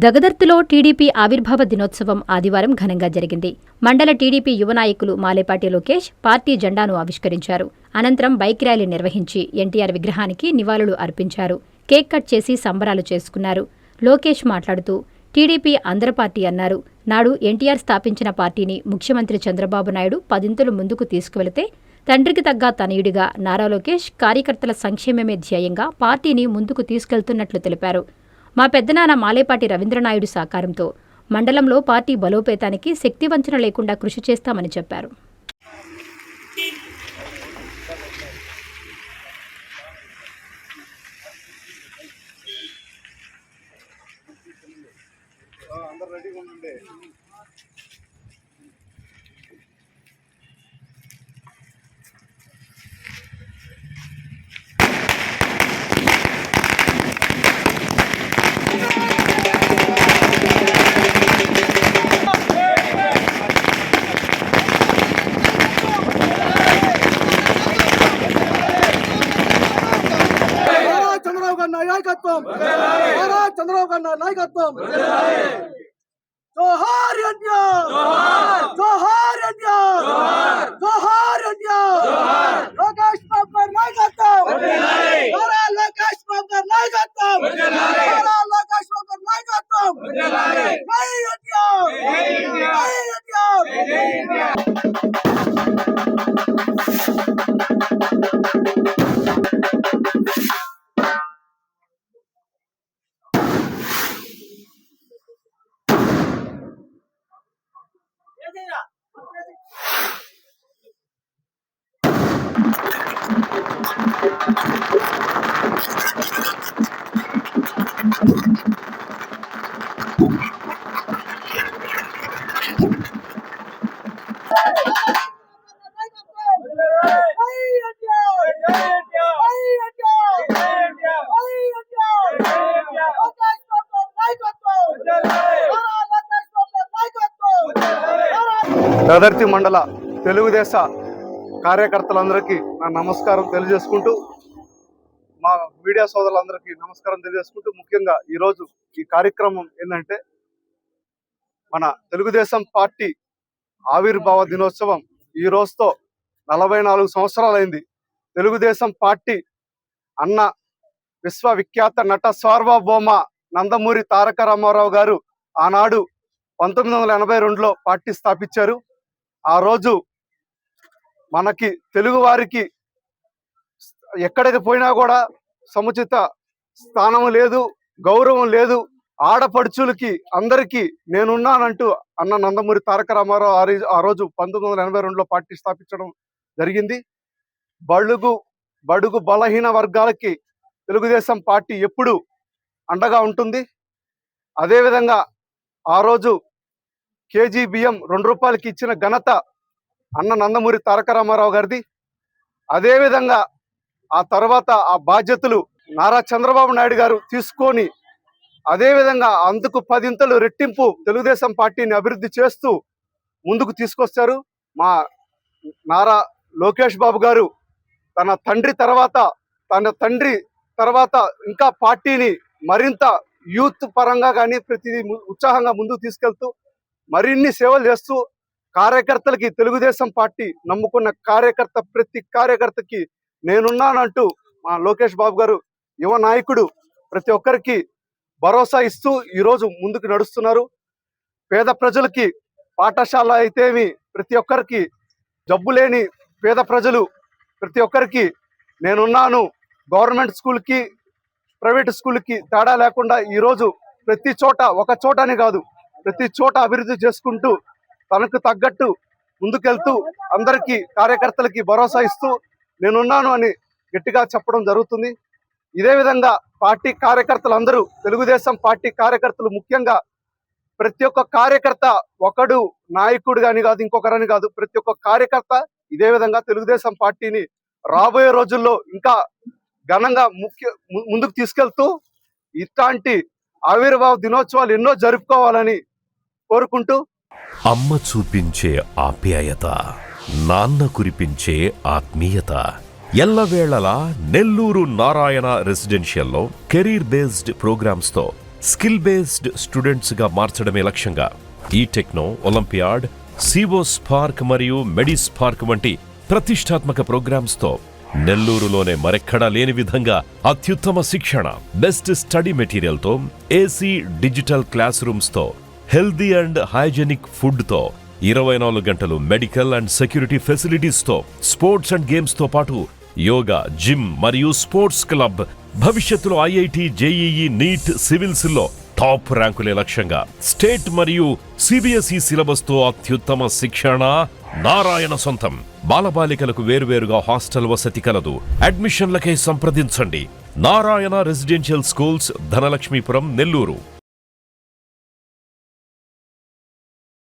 దగదర్తిలో TDP ఆవిర్భావ దినోత్సవం ఆదివారం ఘనంగా జరిగింది. మండల టీడీపీ యువ నాయకులు మాలేపాటి లోకేష్ పార్టీ జెండాను ఆవిష్కరించారు. అనంతరం బైక్ ర్యాలీ నిర్వహించి ఎన్టీఆర్ విగ్రహానికి నివాళులు అర్పించారు. కేక్ కట్ చేసి సంబరాలు చేసుకున్నారు. లోకేష్ మాట్లాడుతూ టీడీపీ ఆంధ్ర పార్టీ అన్నారు. నాడు ఎన్టీఆర్ స్థాపించిన పార్టీని ముఖ్యమంత్రి చంద్రబాబు నాయుడు పదింతలు ముందుకు తీసుకువెళితే తండ్రికి తగ్గ తనయుడిగా నారా లోకేష్ కార్యకర్తల సంక్షేమమే ధ్యేయంగా పార్టీని ముందుకు తీసుకెళ్తున్నట్లు తెలిపారు. మా పెద్దనాన్న మాలేపాటి రవీంద్రనాయుడు సహకారంతో మండలంలో పార్టీ బలోపేతానికి శక్తివంచన లేకుండా కృషి చేస్తామని చెప్పారు. నాయకత్వం చంద్రబాబు గారి నాయకత్వం జోహార్ ఎన్టీఆర్ జోహార్ ఎన్టీఆర్ జోహార్ ఎన్టీఆర్ లోకేష్ బాబు గారి నాయకత్వం లోకేష్ బాబు గారి నాయకత్వం లోకేష్ బాబు గారి నాయకత్వం జై ఎన్టీఆర్ జై ఎన్టీఆర్ దగదర్తి మండల తెలుగుదేశ కార్యకర్తలందరికీ నా నమస్కారం తెలియజేసుకుంటూ, మా మీడియా సోదరులందరికీ నమస్కారం తెలియజేసుకుంటూ, ముఖ్యంగా ఈరోజు ఈ కార్యక్రమం ఏంటంటే మన తెలుగుదేశం పార్టీ ఆవిర్భావ దినోత్సవం ఈ రోజుతో 44 సంవత్సరాలైంది. తెలుగుదేశం పార్టీ అన్న విశ్వవిఖ్యాత నట సార్వభౌమ నందమూరి తారక రామారావు గారు ఆనాడు 1982లో పార్టీ స్థాపించారు. ఆ రోజు మనకి తెలుగు వారికి ఎక్కడికి పోయినా కూడా సముచిత స్థానం లేదు, గౌరవం లేదు. ఆడపడుచులకి అందరికీ నేనున్నానంటూ అన్న నందమూరి తారక రామారావు ఆ రోజు 1982లో పార్టీ స్థాపించడం జరిగింది. బడుగు బలహీన వర్గాలకి తెలుగుదేశం పార్టీ ఎప్పుడు అండగా ఉంటుంది. అదేవిధంగా ఆ రోజు కేజీ బియ్యం 2 రూపాయలకి ఇచ్చిన ఘనత అన్న నందమూరి తారక రామారావు గారిది. అదేవిధంగా ఆ తర్వాత ఆ బాధ్యతలు నారా చంద్రబాబు నాయుడు గారు తీసుకొని అదేవిధంగా అందుకు 10 రెట్టింపు తెలుగుదేశం పార్టీని అభివృద్ధి చేస్తూ ముందుకు తీసుకొస్తారు. మా నారా లోకేష్ బాబు గారు తన తండ్రి తర్వాత ఇంకా పార్టీని మరింత యూత్ పరంగా కానీ ప్రతిదీ ఉత్సాహంగా ముందుకు తీసుకెళ్తూ మరిన్ని సేవలు చేస్తూ కార్యకర్తలకి తెలుగుదేశం పార్టీ నమ్ముకున్న ప్రతి కార్యకర్తకి నేనున్నానంటూ మా లోకేష్ బాబు గారు యువ నాయకుడు ప్రతి ఒక్కరికి భరోసా ఇస్తూ ఈరోజు ముందుకు నడుస్తున్నారు. పేద ప్రజలకి పాఠశాల అయితేమి, ప్రతి ఒక్కరికి జబ్బు లేని పేద ప్రజలు ప్రతి ఒక్కరికి నేనున్నాను. గవర్నమెంట్ స్కూల్కి ప్రైవేట్ స్కూల్కి తేడా లేకుండా ఈరోజు ప్రతి చోట, ఒక చోటని కాదు, ప్రతి చోట అభివృద్ధి చేసుకుంటూ తనకు తగ్గట్టు ముందుకెళ్తూ అందరికీ కార్యకర్తలకి భరోసా ఇస్తూ నేనున్నాను అని గట్టిగా చెప్పడం జరుగుతుంది. ఇదే విధంగా పార్టీ కార్యకర్తలందరూ, తెలుగుదేశం పార్టీ కార్యకర్తలు ముఖ్యంగా ప్రతి ఒక్క కార్యకర్త, ఒకడు నాయకుడు కానీ కాదు, ఇంకొకరని కాదు, ప్రతి ఒక్క కార్యకర్త ఇదే విధంగా తెలుగుదేశం పార్టీని రాబోయే రోజుల్లో ఇంకా ఘనంగా ముందుకు తీసుకెళ్తూ ఇట్లాంటి ఆవిర్భావ దినోత్సవాలు ఎన్నో జరుపుకోవాలని కోరుకుంటూ, అమ్మ చూపించే ఆప్యాయత, నాన్న కురిపించే ఆత్మీయత ఎల్లవేళలా నెల్లూరు నారాయణ రెసిడెన్షియల్లో కెరీర్ బేస్డ్ ప్రోగ్రామ్స్తో స్కిల్ బేస్డ్ స్టూడెంట్స్ గా మార్చడమే లక్ష్యంగా ఈ టెక్నో, ఒలింపియాడ్, సివో స్పార్క్ మరియు మెడి స్పార్క్ వంటి ప్రతిష్టాత్మక ప్రోగ్రామ్స్ తో నెల్లూరులోనే మరెక్కడా లేని విధంగా అత్యుత్తమ శిక్షణ, బెస్ట్ స్టడీ మెటీరియల్ తో, ఏసీ డిజిటల్ క్లాస్ రూమ్స్ తో, హెల్దీ అండ్ హైజెనిక్ ఫుడ్ తో, 24 గంటలు మెడికల్ అండ్ సెక్యూరిటీ ఫెసిలిటీస్ తో, స్పోర్ట్స్ అండ్ గేమ్స్ తో పాటు యోగా, జిమ్ మరియు స్పోర్ట్స్ క్లబ్, భవిష్యత్తులో ఐఐటి, జేఈఈ, నీట్, సివిల్స్ లో టాప్ ర్యాంకులే లక్ష్యంగా స్టేట్ మరియు సిబిఎస్ఈ సిలబస్ తో అత్యుత్తమ శిక్షణ నారాయణ సొంతం. బాలబాలికలకు వేరువేరుగా హాస్టల్ వసతి కలదు. అడ్మిషన్లకై సంప్రదించండి. Narayana residential schools, Dhanalakshmipuram, Nellore.